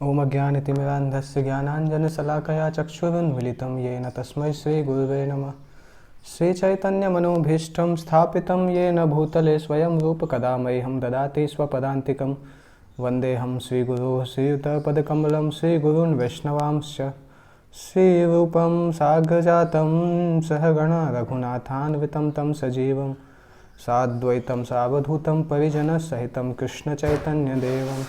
ओम अज्ञानतिमिरान्धस्य ज्ञानाञ्जनशलाकया चक्षुरुन्मीलितं येन तस्मै श्रीगुरुवे नमः। श्रीचैतन्यमनोभीष्टं स्थापितं येन भूतले स्वयं रूपकदा मह्यं ददाति स्वपदान्तिकं। वन्देऽहं श्रीगुरोः श्रीयुतपदकमलं श्रीगुरून् वैष्णवांश्च। श्रीरूपं साग्रजातं सहगण रघुनाथान्वितं तं सजीवं साद्वैतं सावधूतं परिजनसहितं कृष्णचैतन्यदेवं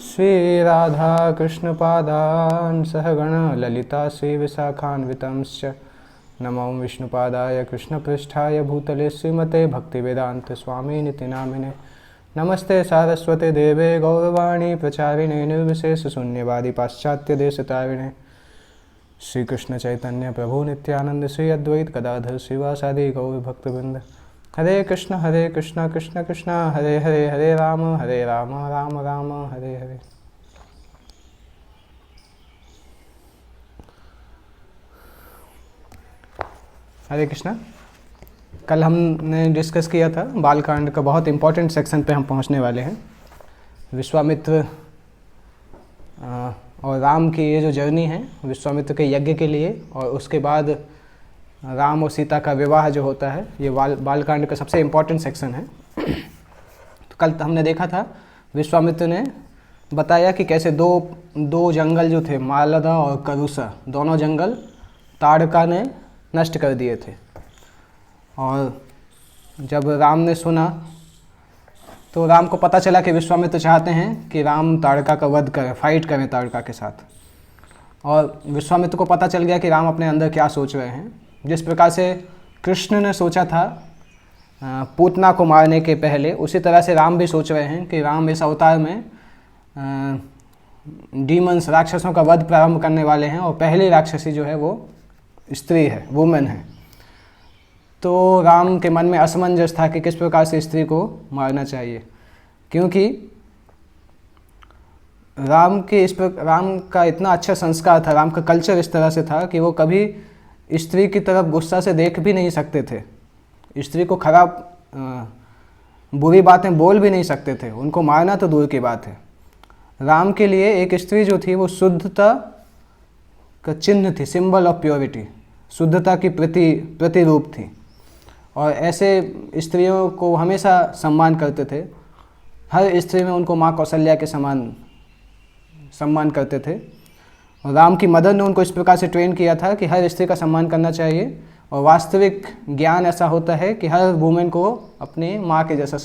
श्रीराधा कृष्णपादान् सहगण ललिता श्रीविशाखान्वितंश्च। नमो विष्णुपादाय कृष्णपृष्ठाय भूतले श्रीमते भक्तिवेदांत स्वामिनिति नामिने। नमस्ते सारस्वते देवे गौरवाणी प्रचारिणे निर्विशेषशून्यवादी पाश्चात्यदेशतारिणे। श्रीकृष्ण चैतन्य प्रभु नित्यानंद श्री अद्वैत गदाधर श्रीवासादि गौरभक्तवृंद। हरे कृष्ण कृष्ण कृष्ण हरे हरे, हरे राम राम राम हरे हरे। हरे कृष्णा। कल हमने डिस्कस किया था बालकांड का बहुत इम्पोर्टेंट सेक्शन पे हम पहुंचने वाले हैं। विश्वामित्र और राम की ये जो जर्नी है विश्वामित्र के यज्ञ के लिए, और उसके बाद राम और सीता का विवाह जो होता है, ये बालकांड का सबसे इम्पोर्टेंट सेक्शन है। तो कल हमने देखा था विश्वामित्र ने बताया कि कैसे दो जंगल जो थे, मालदा और करुषा, दोनों जंगल ताड़का ने नष्ट कर दिए थे। और जब राम ने सुना तो राम को पता चला कि विश्वामित्र चाहते हैं कि राम ताड़का का वध करें, फाइट करें ताड़का के साथ। और विश्वामित्र को पता चल गया कि राम अपने अंदर क्या सोच रहे हैं। जिस प्रकार से कृष्ण ने सोचा था पूतना को मारने के पहले, उसी तरह से राम भी सोच रहे हैं कि राम इस अवतार में डीमंस, राक्षसों का वध प्रारंभ करने वाले हैं, और पहली राक्षसी जो है वो स्त्री है, वुमेन है। तो राम के मन में असमंजस था कि किस प्रकार से स्त्री को मारना चाहिए, क्योंकि राम का इतना अच्छा संस्कार था, राम का कल्चर इस तरह से था कि वो कभी स्त्री की तरफ गुस्सा से देख भी नहीं सकते थे, स्त्री को खराब बुरी बातें बोल भी नहीं सकते थे, उनको मारना तो दूर की बात है। राम के लिए एक स्त्री जो थी वो शुद्धता का चिन्ह थी, सिंबल ऑफ प्योरिटी, शुद्धता की प्रतिरूप थी। और ऐसे स्त्रियों को हमेशा सम्मान करते थे। हर स्त्री में उनको माँ कौशल्या के समान सम्मान करते थे। और राम की मदर ने उनको इस प्रकार से ट्रेन किया था कि हर स्त्री का सम्मान करना चाहिए, और वास्तविक ज्ञान ऐसा होता है कि हर वुमेन को अपनी माँ के जैसा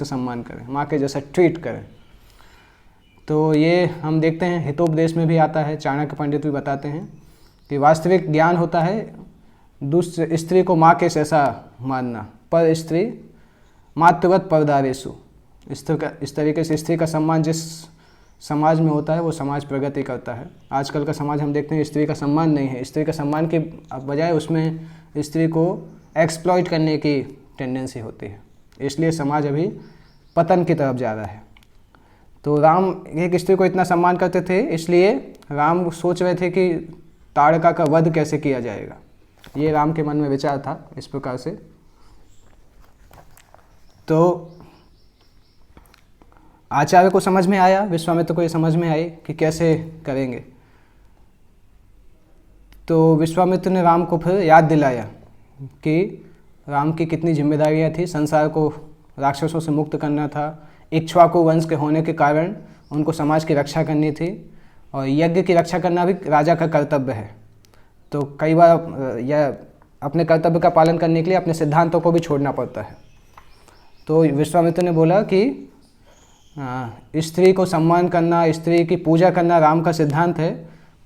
सम्मान करें, माँ के जैसा ट्रीट करें। तो ये हम देखते हैं हितोपदेश में भी आता है, चाणक्य पंडित भी बताते हैं कि वास्तविक ज्ञान होता है दूसरे स्त्री को माँ के जैसा मानना, पर स्त्री मातृवत परदारेषु। इस तरीके से स्त्री का सम्मान जिस समाज में होता है वो समाज प्रगति करता है। आजकल का समाज हम देखते हैं स्त्री का सम्मान नहीं है, स्त्री का सम्मान के बजाय उसमें स्त्री को एक्सप्लॉइट करने की टेंडेंसी होती है, इसलिए समाज अभी पतन की तरफ जा रहा है। तो राम एक स्त्री को इतना सम्मान करते थे, इसलिए राम सोच रहे थे कि ताड़का का वध कैसे किया जाएगा। ये राम के मन में विचार था इस प्रकार से। तो आचार्य को समझ में आया, विश्वामित्र को ये समझ में आई कि कैसे करेंगे। तो विश्वामित्र ने राम को फिर याद दिलाया कि राम की कितनी जिम्मेदारियां थी, संसार को राक्षसों से मुक्त करना था, इक्ष्वाकु वंश के होने के कारण उनको समाज की रक्षा करनी थी, और यज्ञ की रक्षा करना भी राजा का कर्तव्य है। तो कई बार यह अपने कर्तव्य का पालन करने के लिए अपने सिद्धांतों को भी छोड़ना पड़ता है। तो विश्वामित्र ने बोला कि स्त्री को सम्मान करना, स्त्री की पूजा करना राम का सिद्धांत है,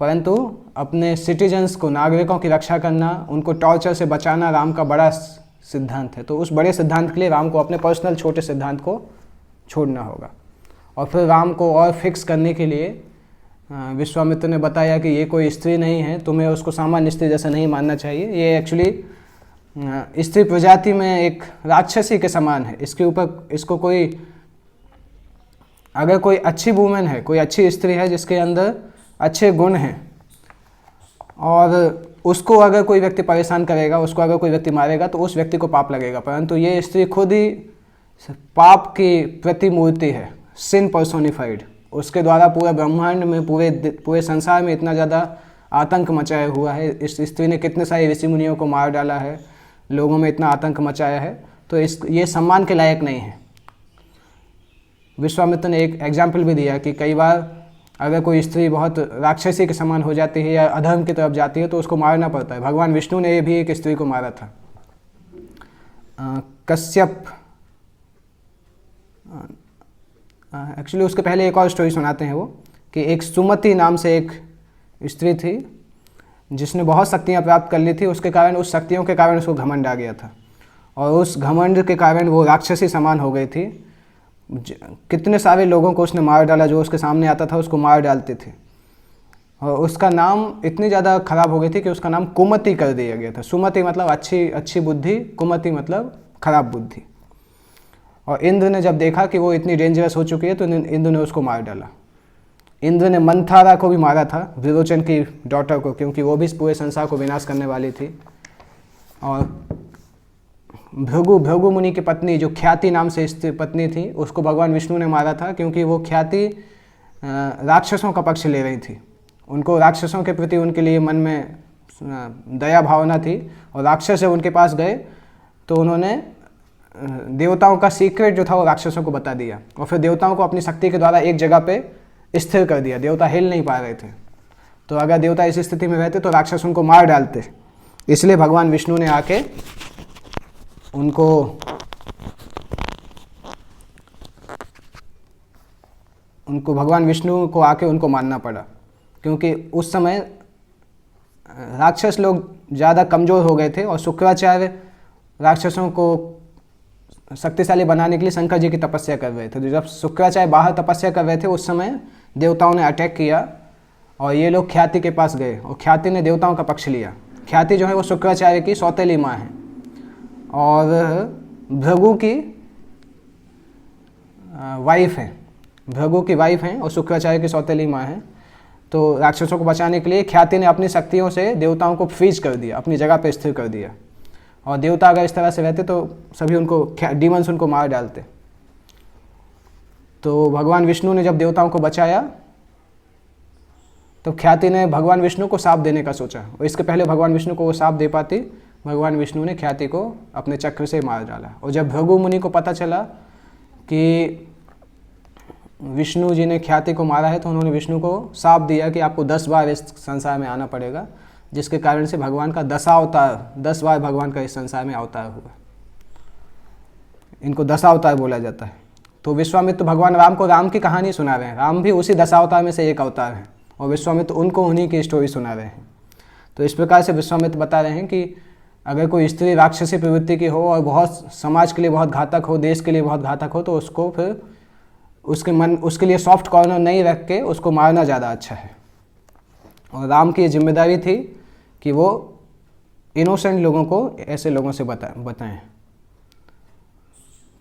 परंतु अपने सिटीजन्स को, नागरिकों की रक्षा करना, उनको टॉर्चर से बचाना राम का बड़ा सिद्धांत है। तो उस बड़े सिद्धांत के लिए राम को अपने पर्सनल छोटे सिद्धांत को छोड़ना होगा। और फिर राम को और फिक्स करने के लिए विश्वामित्र ने बताया कि ये कोई स्त्री नहीं है, तुम्हें उसको सामान्य स्त्री जैसा नहीं मानना चाहिए, ये एक्चुअली स्त्री प्रजाति में एक राक्षसी के समान है। इसको अगर कोई अच्छी वुमेन है, कोई अच्छी स्त्री है जिसके अंदर अच्छे गुण हैं, और उसको अगर कोई व्यक्ति परेशान करेगा, उसको अगर कोई व्यक्ति मारेगा तो उस व्यक्ति को पाप लगेगा। परंतु ये स्त्री खुद ही पाप की प्रतिमूर्ति है, सिन पर्सोनिफाइड। उसके द्वारा पूरे ब्रह्मांड में पूरे संसार में इतना ज़्यादा आतंक मचाया हुआ है। इस स्त्री ने कितने सारे ऋषि मुनियों को मार डाला है, लोगों में इतना आतंक मचाया है, तो ये सम्मान के लायक नहीं है। विश्वामित्र ने एक एग्जाम्पल भी दिया कि कई बार अगर कोई स्त्री बहुत राक्षसी के समान हो जाती है या अधर्म की तरफ जाती है तो उसको मारना पड़ता है। भगवान विष्णु ने भी एक स्त्री को मारा था। कश्यप, एक्चुअली उसके पहले एक और स्टोरी सुनाते हैं वो, कि एक सुमति नाम से एक स्त्री थी जिसने बहुत शक्तियाँ प्राप्त कर ली थी। उसके कारण, उस शक्तियों के कारण उसको घमंड आ गया था और उस घमंड के कारण वो राक्षसी समान हो गई थी। कितने सारे लोगों को उसने मार डाला, जो उसके सामने आता था उसको मार डालते थे। और उसका नाम इतनी ज़्यादा खराब हो गई थी कि उसका नाम कुमति कर दिया गया था। सुमति मतलब अच्छी बुद्धि, कुमति मतलब खराब बुद्धि। और इंद्र ने जब देखा कि वो इतनी डेंजरस हो चुकी है तो इंद्र ने उसको मार डाला। इंद्र ने मंथारा को भी मारा था, विरोचन की डॉटर को, क्योंकि वो भी पूरे संसार को विनाश करने वाली थी। और भृगु मुनि की पत्नी, जो ख्याति नाम से पत्नी थी, उसको भगवान विष्णु ने मारा था, क्योंकि वो ख्याति राक्षसों का पक्ष ले रही थी। उनको राक्षसों के प्रति उनके लिए मन में दया भावना थी और राक्षस जब उनके पास गए तो उन्होंने देवताओं का सीक्रेट जो था वो राक्षसों को बता दिया और फिर देवताओं को अपनी शक्ति के द्वारा एक जगह पे स्थिर कर दिया। देवता हिल नहीं पा रहे थे, तो अगर देवता इस स्थिति में रहते तो राक्षस उनको मार डालते। इसलिए भगवान विष्णु ने आके उनको भगवान विष्णु को आके उनको मानना पड़ा, क्योंकि उस समय राक्षस लोग ज़्यादा कमज़ोर हो गए थे और शुक्राचार्य राक्षसों को शक्तिशाली बनाने के लिए शंकर जी की तपस्या कर रहे थे। तो जब शुक्राचार्य बाहर तपस्या कर रहे थे उस समय देवताओं ने अटैक किया और ये लोग ख्याति के पास गए और ख्याति ने देवताओं का पक्ष लिया। ख्याति जो है वो शुक्राचार्य की सौतेली माँ है और भृगु की वाइफ है, भृगु की वाइफ हैं और शुक्राचार्य की सौतेली माँ है। तो राक्षसों को बचाने के लिए ख्याति ने अपनी शक्तियों से देवताओं को फ्रीज कर दिया, अपनी जगह पे स्थिर कर दिया। और देवता अगर इस तरह से रहते तो सभी उनको, डीमंस उनको मार डालते। तो भगवान विष्णु ने जब देवताओं को बचाया तो ख्याति ने भगवान विष्णु को शाप देने का सोचा और इसके पहले भगवान विष्णु को वो शाप दे पाती, भगवान विष्णु ने ख्याति को अपने चक्र से मार डाला। और जब भृगु मुनि को पता चला कि विष्णु जी ने ख्याति को मारा है तो उन्होंने विष्णु को शाप दिया कि आपको 10 बार इस संसार में आना पड़ेगा, जिसके कारण से भगवान का 10 बार भगवान का इस संसार में अवतार हुआ। इनको 10 अवतार बोला जाता है। तो विश्वामित्र भगवान राम को राम की कहानी सुना रहे हैं। राम भी उसी 10 अवतार में से एक अवतार है और विश्वामित्र उनको उन्हीं की स्टोरी सुना रहे हैं। तो इस प्रकार से विश्वामित्र बता रहे हैं कि अगर कोई स्त्री राक्षसी प्रवृत्ति की हो और बहुत समाज के लिए बहुत घातक हो, देश के लिए बहुत घातक हो, तो उसको फिर उसके लिए सॉफ्ट कॉर्नर नहीं रख के उसको मारना ज़्यादा अच्छा है। और राम की ये जिम्मेदारी थी कि वो इनोसेंट लोगों को ऐसे लोगों से बताएं।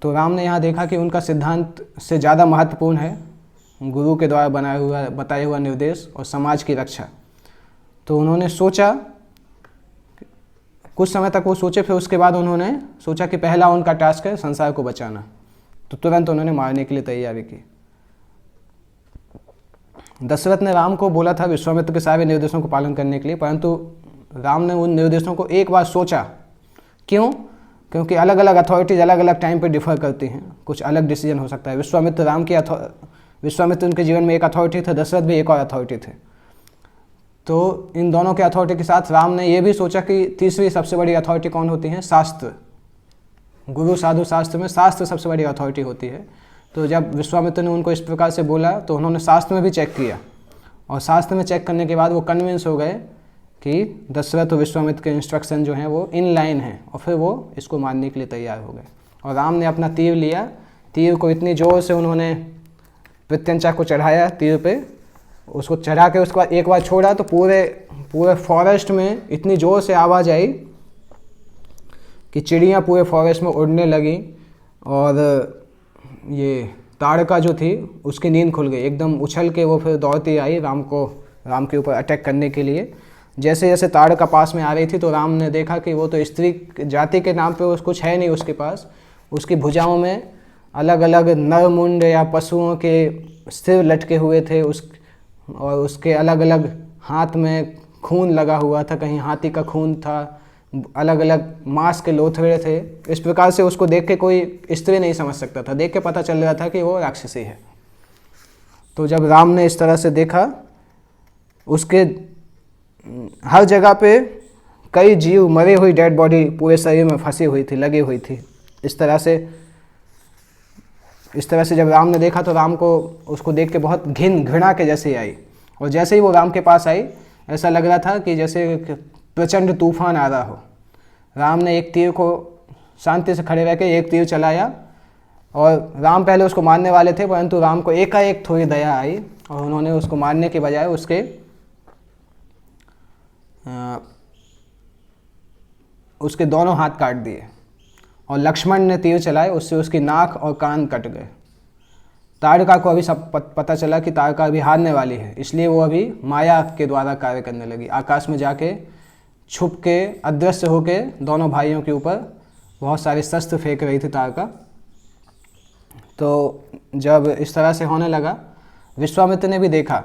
तो राम ने यहाँ देखा कि उनका सिद्धांत से ज़्यादा महत्वपूर्ण है गुरु के द्वारा बताया हुआ निर्देश और समाज की रक्षा। तो उन्होंने सोचा, कुछ समय तक वो सोचे, फिर उसके बाद उन्होंने सोचा कि पहला उनका टास्क है संसार को बचाना। तो तुरंत उन्होंने मारने के लिए तैयारी की। दशरथ ने राम को बोला था विश्वामित्र के सारे निर्देशों को पालन करने के लिए, परंतु राम ने उन निर्देशों को एक बार सोचा। क्यों? क्योंकि अलग अलग अथॉरिटीज़ अलग अलग टाइम पे डिफर करती हैं, कुछ अलग डिसीजन हो सकता है। विश्वामित्र उनके जीवन में एक अथॉरिटी थे, दशरथ भी एक और अथॉरिटी थे। तो इन दोनों के अथॉरिटी के साथ राम ने ये भी सोचा कि तीसरी सबसे बड़ी अथॉरिटी कौन होती है? शास्त्र। गुरु साधु शास्त्र में शास्त्र सबसे बड़ी अथॉरिटी होती है। तो जब विश्वामित्र ने उनको इस प्रकार से बोला तो उन्होंने शास्त्र में भी चेक किया और शास्त्र में चेक करने के बाद वो कन्विंस हो गए कि दशरथ और विश्वामित्र के इंस्ट्रक्शन जो हैं वो इन लाइन हैं और फिर वो इसको मानने के लिए तैयार हो गए। और राम ने अपना तीर लिया, तीर को इतनी ज़ोर से उन्होंने प्रत्यंचा को चढ़ाया तीर पे, उसको चढ़ा के उसके बाद एक बार छोड़ा तो पूरे फॉरेस्ट में इतनी ज़ोर से आवाज़ आई कि चिड़ियाँ पूरे फॉरेस्ट में उड़ने लगी और ये ताड़का जो थी उसकी नींद खुल गई। एकदम उछल के वो फिर दौड़ती आई राम के ऊपर अटैक करने के लिए। जैसे जैसे ताड़का पास में आ रही थी तो राम ने देखा कि वो तो स्त्री जाति के नाम पे कुछ है नहीं उसके पास। उसकी भुजाओं में अलग अलग नरमुंड या पशुओं के सिर लटके हुए थे, और उसके अलग अलग हाथ में खून लगा हुआ था, कहीं हाथी का खून था, अलग अलग मांस के लोथड़े थे। इस प्रकार से उसको देख के कोई स्त्री नहीं समझ सकता था, देख के पता चल रहा था कि वो राक्षसी है। तो जब राम ने इस तरह से देखा, उसके हर जगह पे कई जीव, मरी हुई डेड बॉडी पूरे शरीर में फंसी हुई थी, लगी हुई थी। इस तरह से जब राम ने देखा तो राम को उसको देख के बहुत घृणा के जैसे आई, और जैसे ही वो राम के पास आई ऐसा लग रहा था कि जैसे प्रचंड तूफान आ रहा हो। राम ने एक तीर को शांति से खड़े रह के एक तीर चलाया, और राम पहले उसको मारने वाले थे, परंतु राम को एकाएक थोड़ी दया आई और उन्होंने उसको मारने के बजाय उसके दोनों हाथ काट दिए, और लक्ष्मण ने तीर चलाए, उससे उसकी नाक और कान कट गए। ताड़का को अभी सब पता चला कि ताड़का अभी हारने वाली है, इसलिए वो अभी माया के द्वारा कार्य करने लगी। आकाश में जाके छुप के अदृश्य होके दोनों भाइयों के ऊपर बहुत सारे शस्त्र फेंक रही थी ताड़का। तो जब इस तरह से होने लगा, विश्वामित्र ने भी देखा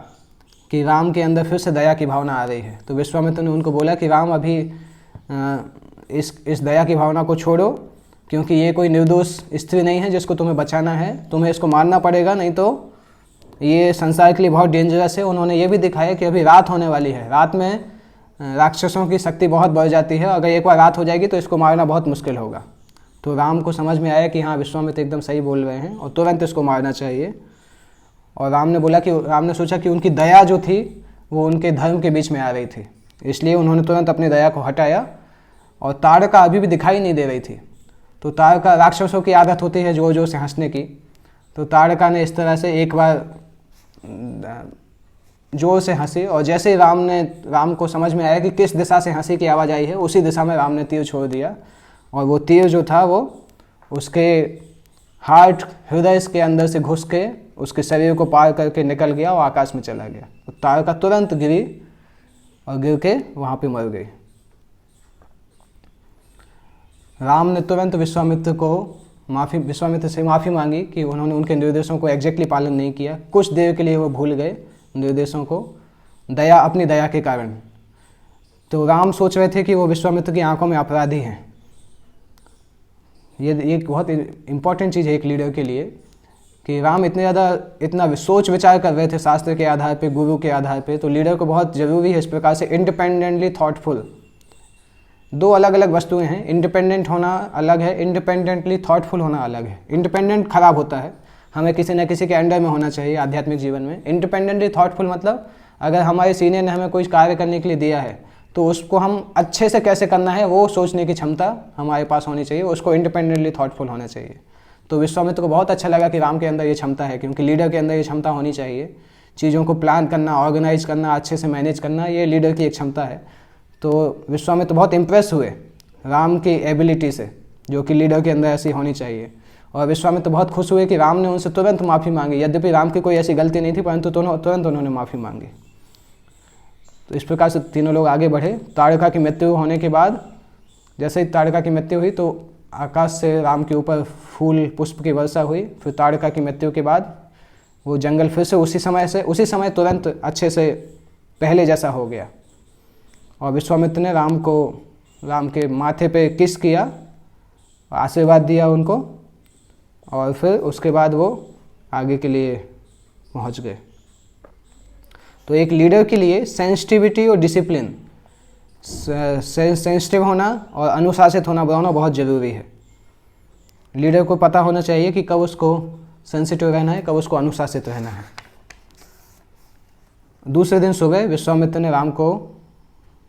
कि राम के अंदर फिर से दया की भावना आ रही है। तो विश्वामित्र ने उनको बोला कि राम अभी इस दया की भावना को छोड़ो, क्योंकि ये कोई निर्दोष स्त्री नहीं है जिसको तुम्हें बचाना है, तुम्हें इसको मारना पड़ेगा, नहीं तो ये संसार के लिए बहुत डेंजरस है। उन्होंने ये भी दिखाया कि अभी रात होने वाली है, रात में राक्षसों की शक्ति बहुत बढ़ जाती है, अगर एक बार रात हो जाएगी तो इसको मारना बहुत मुश्किल होगा। तो राम को समझ में आया कि हाँ, विश्वामित्र एकदम सही बोल रहे हैं और तुरंत इसको मारना चाहिए। और राम ने सोचा कि उनकी दया जो थी वो उनके धर्म के बीच में आ रही थी, इसलिए उन्होंने तुरंत अपनी दया को हटाया। और ताड़का अभी भी दिखाई नहीं दे रही थी। तो ताड़का, राक्षसों की आदत होती है जोर जोर से हंसने की, तो ताड़का ने इस तरह से एक बार जोर से हंसी, और जैसे ही राम को समझ में आया कि किस दिशा से हंसी की आवाज़ आई है, उसी दिशा में राम ने तीर छोड़ दिया, और वो तीर जो था वो उसके हार्ट, हृदय के अंदर से घुस के उसके शरीर को पार करके निकल गया और आकाश में चला गया। तो ताड़का तुरंत गिरी और गिर के वहाँ पे मर गई। राम ने तुरंत विश्वामित्र से माफ़ी मांगी कि उन्होंने उनके निर्देशों को एग्जैक्टली पालन नहीं किया। कुछ देर के लिए वो भूल गए निर्देशों को, अपनी दया के कारण। तो राम सोच रहे थे कि वो विश्वामित्र की आंखों में अपराधी हैं। ये एक बहुत इम्पॉर्टेंट चीज़ है एक लीडर के लिए, कि राम इतना सोच विचार कर रहे थे शास्त्र के आधार पे, गुरु के आधार पे। तो लीडर को बहुत ज़रूरी है इस प्रकार से इंडिपेंडेंटली थॉटफुल। दो अलग अलग वस्तुएं हैं, इंडिपेंडेंट होना अलग है, इंडिपेंडेंटली थॉटफुल होना अलग है। इंडिपेंडेंट खराब होता है, हमें किसी न किसी के अंडर में होना चाहिए आध्यात्मिक जीवन में। इंडिपेंडेंटली थॉटफुल मतलब अगर हमारे सीनियर ने हमें कोई कार्य करने के लिए दिया है तो उसको हम अच्छे से कैसे करना है वो सोचने की क्षमता हमारे पास होनी चाहिए, उसको इंडिपेंडेंटली थॉटफुल होना चाहिए। तो विश्वामित्र को बहुत अच्छा लगा कि राम के अंदर ये क्षमता है, क्योंकि लीडर के अंदर ये क्षमता होनी चाहिए। चीज़ों को प्लान करना, ऑर्गेनाइज करना, अच्छे से मैनेज करना, ये लीडर की एक क्षमता है। तो विश्वामित्र बहुत इम्प्रेस हुए राम की एबिलिटी से, जो कि लीडर के अंदर ऐसी होनी चाहिए। और विश्वामित्र बहुत खुश हुए कि राम ने उनसे तुरंत माफ़ी मांगी। यद्यपि राम की कोई ऐसी गलती नहीं थी, परंतु तुरंत उन्होंने माफ़ी मांगी। तो इस प्रकार से तीनों लोग आगे बढ़े। ताड़का की मृत्यु होने के बाद, जैसे ही ताड़का की मृत्यु हुई तो आकाश से राम के ऊपर फूल पुष्प की वर्षा हुई। फिर ताड़का की मृत्यु के बाद वो जंगल फिर से उसी समय तुरंत अच्छे से पहले जैसा हो गया। और विश्वामित्र ने राम के माथे पे किस किया, आशीर्वाद दिया उनको, और फिर उसके बाद वो आगे के लिए पहुंच गए। तो एक लीडर के लिए सेंसिटिविटी और डिसिप्लिन, सेंसिटिव होना और अनुशासित होना दोनों बहुत ज़रूरी है। लीडर को पता होना चाहिए कि कब उसको सेंसिटिव रहना है, कब उसको अनुशासित रहना है। दूसरे दिन सुबह विश्वामित्र ने राम को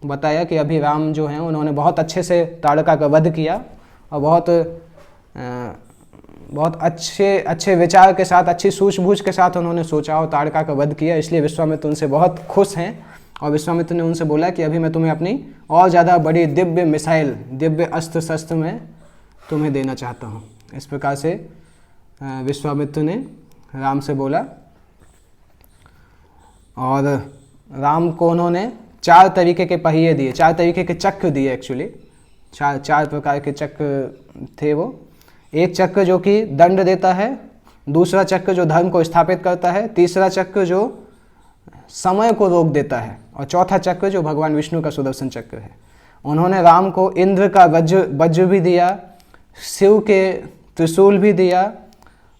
बताया कि अभी राम जो हैं उन्होंने बहुत अच्छे से ताड़का का वध किया, और बहुत अच्छे विचार के साथ, अच्छी सूझबूझ के साथ उन्होंने सोचा और ताड़का का वध किया। इसलिए विश्वामित्र उनसे बहुत खुश हैं। और विश्वामित्र ने उनसे बोला कि अभी मैं तुम्हें अपनी और ज़्यादा बड़ी दिव्य मिसाइल, दिव्य अस्त्र शस्त्र में तुम्हें देना चाहता हूँ। इस प्रकार से विश्वामित्र ने राम से बोला। और राम को उन्होंने 4 तरीके के पहिए दिए, 4 तरीके के चक्र दिए। एक्चुअली चार प्रकार के चक्र थे वो। एक चक्र जो कि दंड देता है, दूसरा चक्र जो धर्म को स्थापित करता है, तीसरा चक्र जो समय को रोक देता है, और चौथा चक्र जो भगवान विष्णु का सुदर्शन चक्र है। उन्होंने राम को इंद्र का वज्र भी दिया, शिव के त्रिशूल भी दिया,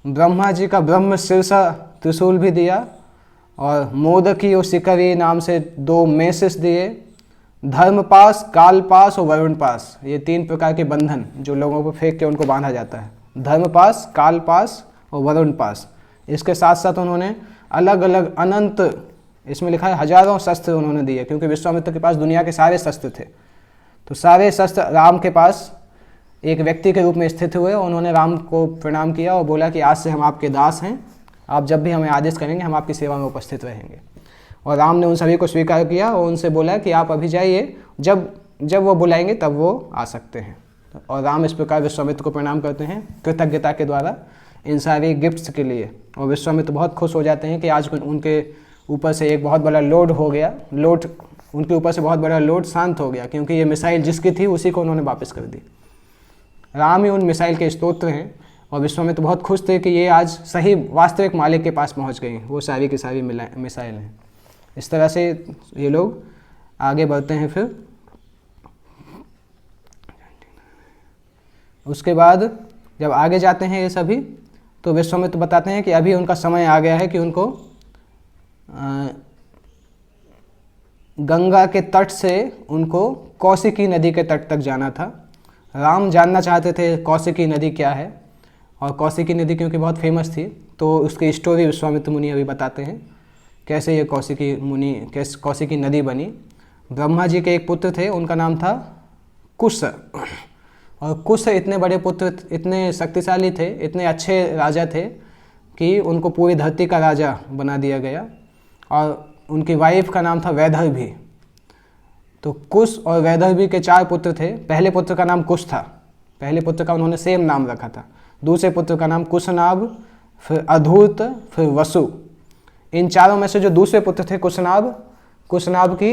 ब्रह्मा जी का ब्रह्म शीर्षा त्रिशूल भी दिया, और मोदकी और शिकरी नाम से 2 मेसेस दिए, धर्मपास, कालपास और वरुण पास, ये 3 प्रकार के बंधन जो लोगों को फेंक के उनको बांधा जाता है, धर्मपास, कालपास और वरुण पास। इसके साथ साथ उन्होंने अलग अलग अनंत, इसमें लिखा है हजारों शस्त्र उन्होंने दिए, क्योंकि विश्वामित्र के पास दुनिया के सारे शस्त्र थे। तो सारे शस्त्र राम के पास एक व्यक्ति के रूप में स्थित हुए। उन्होंने राम को प्रणाम किया और बोला कि आज से हम आपके दास हैं, आप जब भी हमें आदेश करेंगे हम आपकी सेवा में उपस्थित रहेंगे। और राम ने उन सभी को स्वीकार किया और उनसे बोला कि आप अभी जाइए, जब वो बुलाएंगे तब वो आ सकते हैं। और राम इस प्रकार विश्वामित्र को प्रणाम करते हैं कृतज्ञता के द्वारा इन सारी गिफ्ट्स के लिए। और विश्वामित्र बहुत खुश हो जाते हैं कि आज उनके ऊपर से एक बहुत बड़ा लोड हो गया, उनके ऊपर से बहुत बड़ा लोड शांत हो गया, क्योंकि ये मिसाइल जिसकी थी उसी को उन्होंने वापस कर दी। राम ही उन मिसाइल के स्तोत्र हैं। और विश्वामित्र बहुत खुश थे कि ये आज सही वास्तविक मालिक के पास पहुंच गई, वो सारी की सारी मिसाइल हैं। इस तरह से ये लोग आगे बढ़ते हैं। फिर उसके बाद जब आगे जाते हैं ये सभी, तो विश्वामित्र बताते हैं कि अभी उनका समय आ गया है कि उनको गंगा के तट से उनको कौशिकी नदी के तट तक जाना था। राम जानना चाहते थे कौशिकी नदी क्या है, और कौशिकी नदी क्योंकि बहुत फेमस थी, तो उसकी स्टोरी विश्वामित्र मुनि अभी बताते हैं कैसे ये कौशिकी नदी बनी। ब्रह्मा जी के एक पुत्र थे, उनका नाम था कुश। और कुश इतने बड़े पुत्र, इतने शक्तिशाली थे, इतने अच्छे राजा थे कि उनको पूरी धरती का राजा बना दिया गया। और उनकी वाइफ का नाम था वैदर्भी। तो कुश और वैदर्भी के 4 पुत्र थे। पहले पुत्र का नाम कुश था, पहले पुत्र का उन्होंने सेम नाम रखा था। दूसरे पुत्र का नाम कुशनाभ, फिर अधूर्त, फिर वसु। इन चारों में से जो दूसरे पुत्र थे कुशनाभ की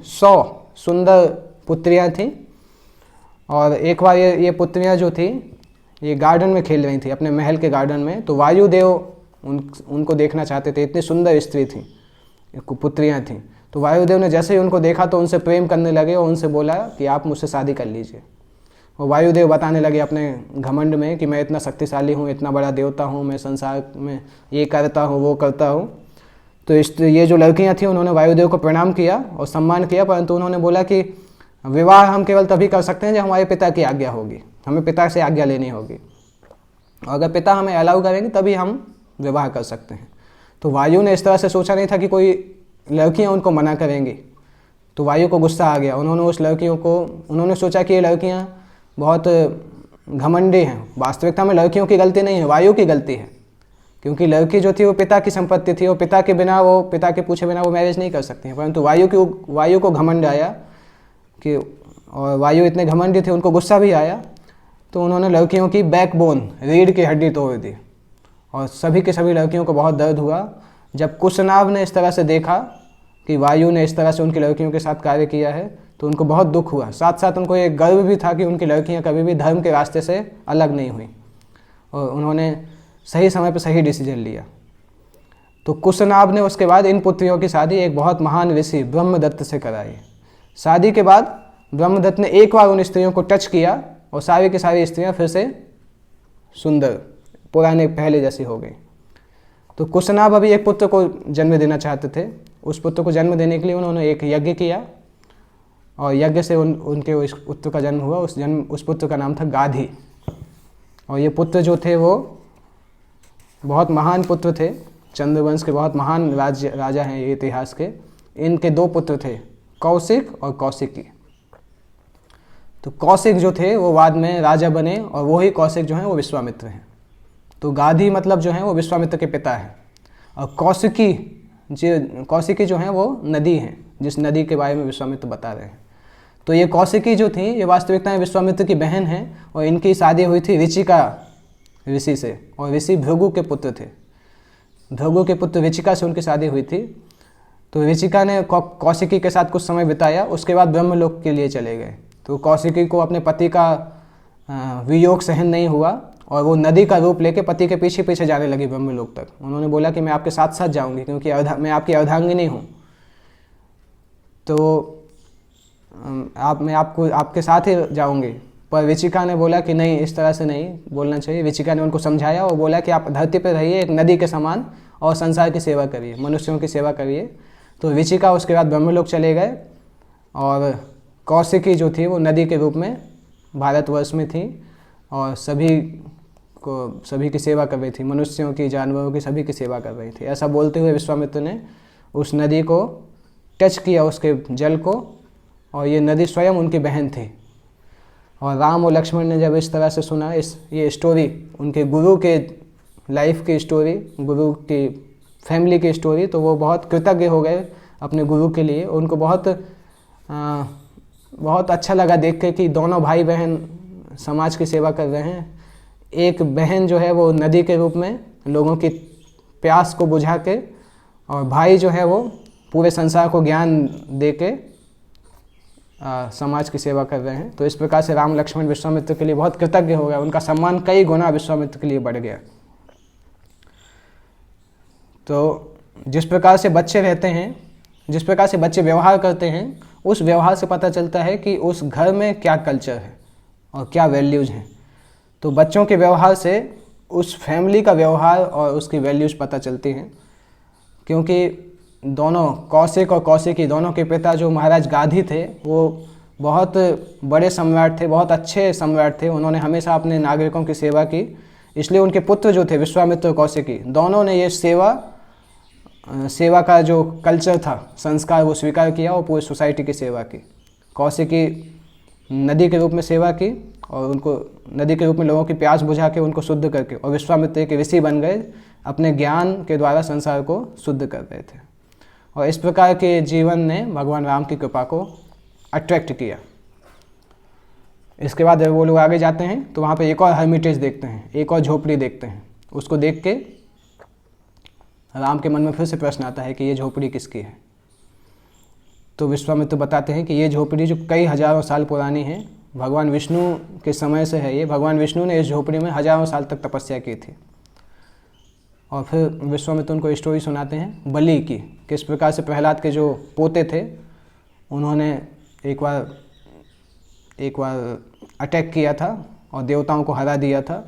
100 सुंदर पुत्रियां थीं। और एक बार ये पुत्रियां जो थी ये गार्डन में खेल रही थी, अपने महल के गार्डन में। तो वायुदेव उनको देखना चाहते थे, इतनी सुंदर स्त्री थी, पुत्रियां थीं। तो वायुदेव ने जैसे ही उनको देखा तो उनसे प्रेम करने लगे और उनसे बोला कि आप मुझसे शादी कर लीजिए। और वायुदेव बताने लगे अपने घमंड में कि मैं इतना शक्तिशाली हूँ, इतना बड़ा देवता हूँ, मैं संसार में ये करता हूँ वो करता हूँ। तो ये जो लड़कियाँ थीं उन्होंने वायुदेव को प्रणाम किया और सम्मान किया, परंतु उन्होंने बोला कि विवाह हम केवल तभी कर सकते हैं जब हमारे पिता की आज्ञा होगी, हमें पिता से आज्ञा लेनी होगी, और अगर पिता हमें अलाउ करेंगे तभी हम विवाह कर सकते हैं। तो वायु ने इस तरह से सोचा नहीं था कि कोई लड़कियां उनको मना करेंगी। तो वायु को गुस्सा आ गया। उन्होंने सोचा कि ये लड़कियां बहुत घमंडी हैं। वास्तविकता में लड़कियों की गलती नहीं है, वायु की गलती है, क्योंकि लड़की जो थी वो पिता की संपत्ति थी और पिता के पूछे बिना वो मैरिज नहीं कर सकती हैं। परंतु वायु को घमंड आया कि, और वायु इतने घमंडी थे, उनको गुस्सा भी आया। तो उन्होंने लड़कियों की बैकबोन, रीढ़ की हड्डी तोड़ दी और सभी के सभी लड़कियों को बहुत दर्द हुआ। जब कुशनाभ ने इस तरह से देखा कि वायु ने इस तरह से उनकी लड़कियों के साथ कार्य किया है तो उनको बहुत दुख हुआ। साथ साथ उनको ये गर्व भी था कि उनकी लड़कियां कभी भी धर्म के रास्ते से अलग नहीं हुई और उन्होंने सही समय पर सही डिसीजन लिया। तो कुशनाभ ने उसके बाद इन पुत्रियों की शादी एक बहुत महान ऋषि ब्रह्मदत्त से कराई। शादी के बाद ब्रह्मदत्त ने एक बार उन स्त्रियों को टच किया और सारी की सारी स्त्रियां फिर से सुंदर पुराने पहले जैसी हो गई। तो कुशनाभ अभी एक पुत्र को जन्म देना चाहते थे। उस पुत्र को जन्म देने के लिए उन्होंने एक यज्ञ किया और यज्ञ से उनके उस पुत्र का जन्म हुआ। उस पुत्र का नाम था गाधी। और ये पुत्र जो थे वो बहुत महान पुत्र थे, चंद्रवंश के बहुत महान राजा हैं ये इतिहास के। इनके 2 पुत्र थे, कौशिक और कौशिकी। तो कौशिक जो थे वो बाद में राजा बने और वही कौशिक जो हैं वो विश्वामित्र हैं। तो गाधी मतलब जो है वो विश्वामित्र के पिता हैं और कौशिकी जो हैं वो नदी हैं, जिस नदी के बारे में विश्वामित्र बता रहे हैं। तो ये कौशिकी जो थी ये वास्तविकता में विश्वामित्र की बहन हैं और इनकी शादी हुई थी ऋचिका ऋषि से, और ऋषि भृगु के पुत्र थे। भृगु के पुत्र ऋचिका से उनकी शादी हुई थी। तो ऋचिका ने कौशिकी के साथ कुछ समय बिताया, उसके बाद ब्रह्मलोक के लिए चले गए। तो कौशिकी को अपने पति का वियोग सहन नहीं हुआ और वो नदी का रूप लेके पति के पीछे पीछे जाने लगी ब्रह्मलोक तक। उन्होंने बोला कि मैं आपके साथ साथ जाऊंगी क्योंकि मैं आपकी अर्धांगिनी हूँ, तो मैं आपके साथ ही जाऊंगी। पर विचिका ने बोला कि नहीं, इस तरह से नहीं बोलना चाहिए। विचिका ने उनको समझाया और बोला कि आप धरती पर रहिए एक नदी के समान और संसार की सेवा करिए, मनुष्यों की सेवा करिए। तो विचिका उसके बाद ब्रह्मलोक चले गए और कौशिकी जो थी वो नदी के रूप में भारतवर्ष में थी और सभी की सेवा कर रही थी, मनुष्यों की, जानवरों की, सभी की सेवा कर रही थी। ऐसा बोलते हुए विश्वामित्र ने उस नदी को टच किया, उसके जल को, और ये नदी स्वयं उनकी बहन थी। और राम और लक्ष्मण ने जब इस तरह से सुना ये स्टोरी, उनके गुरु के लाइफ की स्टोरी, गुरु की फैमिली की स्टोरी, तो वो बहुत कृतज्ञ हो गए अपने गुरु के लिए। उनको बहुत अच्छा लगा देख के कि दोनों भाई बहन समाज की सेवा कर रहे हैं। एक बहन जो है वो नदी के रूप में लोगों की प्यास को बुझा के, और भाई जो है वो पूरे संसार को ज्ञान दे के समाज की सेवा कर रहे हैं। तो इस प्रकार से राम लक्ष्मण विश्वामित्र के लिए बहुत कृतज्ञ हो गया, उनका सम्मान कई गुना विश्वामित्र के लिए बढ़ गया। तो जिस प्रकार से बच्चे रहते हैं, जिस प्रकार से बच्चे व्यवहार करते हैं, उस व्यवहार से पता चलता है कि उस घर में क्या कल्चर है और क्या वैल्यूज़ हैं। तो बच्चों के व्यवहार से उस फैमिली का व्यवहार और उसकी वैल्यूज़ पता चलती हैं। क्योंकि दोनों कौशिक और कौशिकी दोनों के पिता जो महाराज गाधी थे वो बहुत बड़े सम्राट थे, बहुत अच्छे सम्राट थे। उन्होंने हमेशा अपने नागरिकों की सेवा की, इसलिए उनके पुत्र जो थे विश्वामित्र और कौशिकी, दोनों ने ये सेवा का जो कल्चर था, संस्कार, वो स्वीकार किया और पूरी सोसाइटी की सेवा की। कौशिकी नदी के रूप में सेवा की और उनको नदी के रूप में लोगों की प्यास बुझा के उनको शुद्ध करके, और विश्वामित्र के ऋषि बन गए, अपने ज्ञान के द्वारा संसार को शुद्ध कर रहे थे। और इस प्रकार के जीवन ने भगवान राम की कृपा को अट्रैक्ट किया। इसके बाद वो लोग आगे जाते हैं तो वहाँ पे एक और हर्मिटेज देखते हैं, एक और झोपड़ी देखते हैं। उसको देख के राम के मन में फिर से प्रश्न आता है कि ये झोपड़ी किसकी है। तो विश्वामित्र बताते हैं कि ये झोपड़ी जो कई हजारों साल पुरानी है, भगवान विष्णु के समय से है ये। भगवान विष्णु ने इस झोपड़ी में हजारों साल तक तपस्या की थी। और फिर विश्वामित्र उनको स्टोरी सुनाते हैं बलि की, किस प्रकार से प्रहलाद के जो पोते थे उन्होंने एक बार अटैक किया था और देवताओं को हरा दिया था।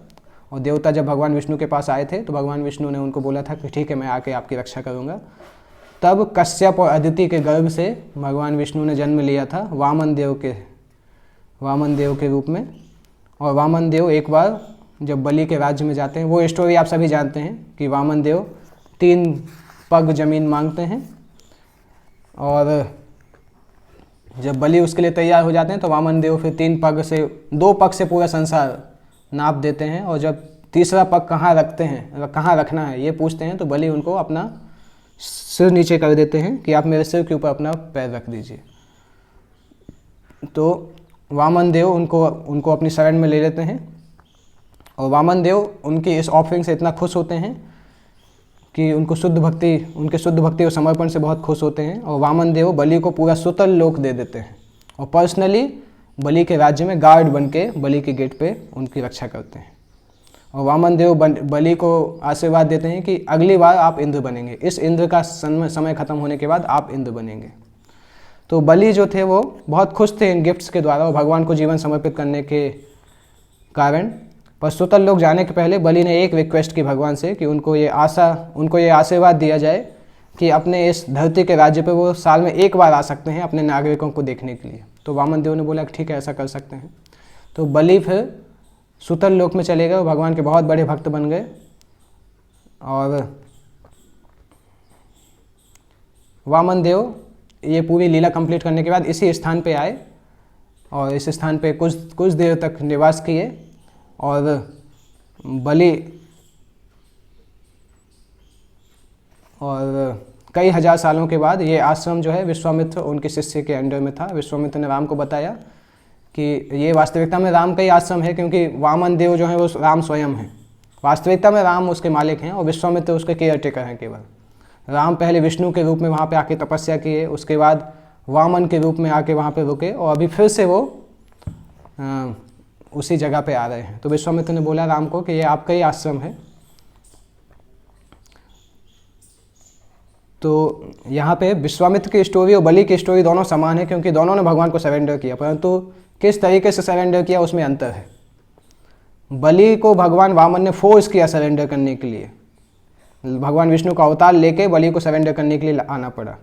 और देवता जब भगवान विष्णु के पास आए थे तो भगवान विष्णु ने उनको बोला था कि ठीक है, मैं आके आपकी रक्षा करूँगा। तब कश्यप और अदिति के गर्भ से भगवान विष्णु ने जन्म लिया था वामन देव के रूप में। और वामन देव एक बार जब बलि के राज्य में जाते हैं, वो स्टोरी आप सभी जानते हैं कि वामन देव 3 पग जमीन मांगते हैं और जब बलि उसके लिए तैयार हो जाते हैं तो वामन देव फिर 2 पग से पूरा संसार नाप देते हैं। और जब तीसरा पग कहाँ रखना है ये पूछते हैं तो बलि उनको अपना सिर नीचे कर देते हैं कि आप मेरे सिर के ऊपर अपना पैर रख दीजिए। तो वामन देव उनको अपनी शरण में ले लेते हैं और वामन देव उनकी इस ऑफरिंग से इतना खुश होते हैं कि उनके शुद्ध भक्ति और समर्पण से बहुत खुश होते हैं। और वामन देव बलि को पूरा सुतल लोक दे देते हैं और पर्सनली बलि के राज्य में गार्ड बन के बलि के गेट पे उनकी रक्षा करते हैं। और वामन देव बलि को आशीर्वाद देते हैं कि अगली बार आप इंद्र बनेंगे, इस इंद्र का समय खत्म होने के बाद आप इंद्र बनेंगे। तो बलि जो थे वो बहुत खुश थे इन गिफ्ट्स के द्वारा और भगवान को जीवन समर्पित करने के कारण। पर सुतल लोग जाने के पहले बलि ने एक रिक्वेस्ट की भगवान से कि उनको ये आशीर्वाद दिया जाए कि अपने इस धरती के राज्य पे वो साल में एक बार आ सकते हैं अपने नागरिकों को देखने के लिए। तो वामन देव ने बोला कि ठीक है, ऐसा कर सकते हैं। तो बलि फिर सुतल लोक में चले गए और भगवान के बहुत बड़े भक्त बन गए। और वामन देव ये पूरी लीला कंप्लीट करने के बाद इसी स्थान पे आए और इस स्थान पे कुछ देर तक निवास किए। और बलि और कई हजार सालों के बाद ये आश्रम जो है विश्वामित्र उनके शिष्य के अंडर में था। विश्वामित्र ने राम को बताया कि ये वास्तविकता में राम का ही आश्रम है, क्योंकि वामन देव जो है वो राम स्वयं है। वास्तविकता में राम उसके मालिक हैं और विश्वामित्र उसके केयर टेकर हैं केवल। राम पहले विष्णु के रूप में वहाँ पे आके तपस्या किए, उसके बाद वामन के रूप में आके वहाँ पे रुके और अभी फिर से वो उसी जगह पे आ रहे हैं। तो विश्वामित्र ने बोला राम को कि ये आपका ही आश्रम है। तो यहाँ पे विश्वामित्र की स्टोरी और बलि की स्टोरी दोनों समान है, क्योंकि दोनों ने भगवान को सरेंडर किया, परंतु किस तरीके से सरेंडर किया उसमें अंतर है। बलि को भगवान वामन ने फोर्स किया सरेंडर करने के लिए, भगवान विष्णु का अवतार लेके बलि को सरेंडर करने के लिए आना पड़ा,